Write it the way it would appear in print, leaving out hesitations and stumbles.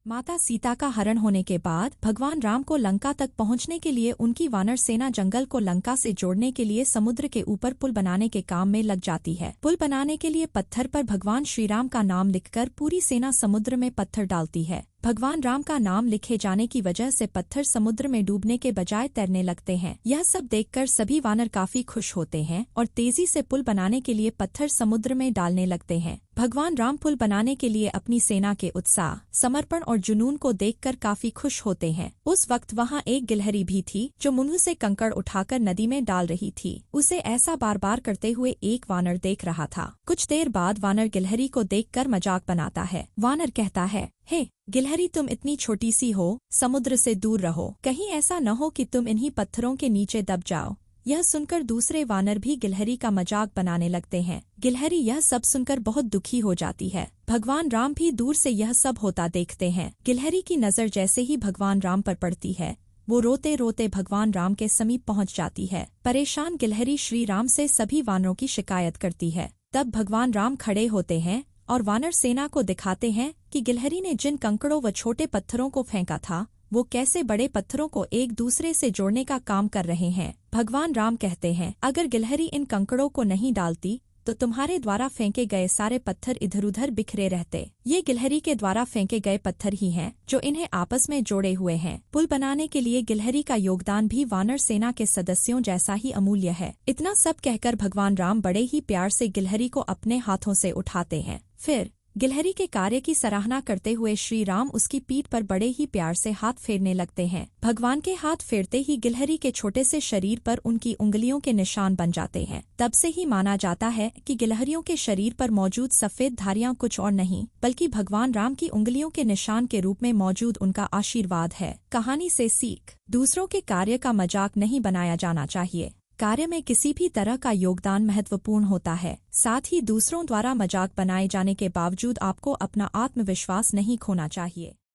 माता सीता का हरण होने के बाद भगवान राम को लंका तक पहुंचने के लिए उनकी वानर सेना जंगल को लंका से जोड़ने के लिए समुद्र के ऊपर पुल बनाने के काम में लग जाती है। पुल बनाने के लिए पत्थर पर भगवान श्री राम का नाम लिखकर पूरी सेना समुद्र में पत्थर डालती है। भगवान राम का नाम लिखे जाने की वजह से पत्थर समुद्र में डूबने के बजाय तैरने लगते हैं। यह सब देखकर सभी वानर काफी खुश होते हैं और तेजी से पुल बनाने के लिए पत्थर समुद्र में डालने लगते हैं। भगवान राम पुल बनाने के लिए अपनी सेना के उत्साह, समर्पण और जुनून को देखकर काफी खुश होते हैं। उस वक्त वहाँ एक गिलहरी भी थी जो मुंह से कंकड़ उठाकर नदी में डाल रही थी। उसे ऐसा बार बार करते हुए एक वानर देख रहा था। कुछ देर बाद वानर गिलहरी को देखकर मजाक बनाता है। वानर कहता है, हे गिलहरी, तुम इतनी छोटी सी हो, समुद्र से दूर रहो, कहीं ऐसा न हो कि तुम इन्हीं पत्थरों के नीचे दब जाओ। यह सुनकर दूसरे वानर भी गिलहरी का मजाक बनाने लगते हैं। गिलहरी यह सब सुनकर बहुत दुखी हो जाती है। भगवान राम भी दूर से यह सब होता देखते हैं। गिलहरी की नजर जैसे ही भगवान राम पर पड़ती है, वो रोते रोते भगवान राम के समीप पहुंच जाती है। परेशान गिलहरी श्री राम से सभी वानरों की शिकायत करती है। तब भगवान राम खड़े होते हैं और वानर सेना को दिखाते हैं कि गिलहरी ने जिन कंकड़ों व छोटे पत्थरों को फेंका था, वो कैसे बड़े पत्थरों को एक दूसरे से जोड़ने का काम कर रहे हैं। भगवान राम कहते हैं, अगर गिलहरी इन कंकड़ों को नहीं डालती तो तुम्हारे द्वारा फेंके गए सारे पत्थर इधर उधर बिखरे रहते। ये गिलहरी के द्वारा फेंके गए पत्थर ही हैं जो इन्हें आपस में जोड़े हुए हैं। पुल बनाने के लिए गिलहरी का योगदान भी वानर सेना के सदस्यों जैसा ही अमूल्य है। इतना सब कहकर भगवान राम बड़े ही प्यार से गिलहरी को अपने हाथों से उठाते हैं। फिर गिलहरी के कार्य की सराहना करते हुए श्री राम उसकी पीठ पर बड़े ही प्यार से हाथ फेरने लगते हैं। भगवान के हाथ फेरते ही गिलहरी के छोटे से शरीर पर उनकी उंगलियों के निशान बन जाते हैं। तब से ही माना जाता है कि गिलहरियों के शरीर पर मौजूद सफेद धारियां कुछ और नहीं बल्कि भगवान राम की उंगलियों के निशान के रूप में मौजूद उनका आशीर्वाद है। कहानी से सीख: दूसरों के कार्य का मजाक नहीं बनाया जाना चाहिए। कार्य में किसी भी तरह का योगदान महत्वपूर्ण होता है। साथ ही दूसरों द्वारा मजाक बनाए जाने के बावजूद आपको अपना आत्मविश्वास नहीं खोना चाहिए।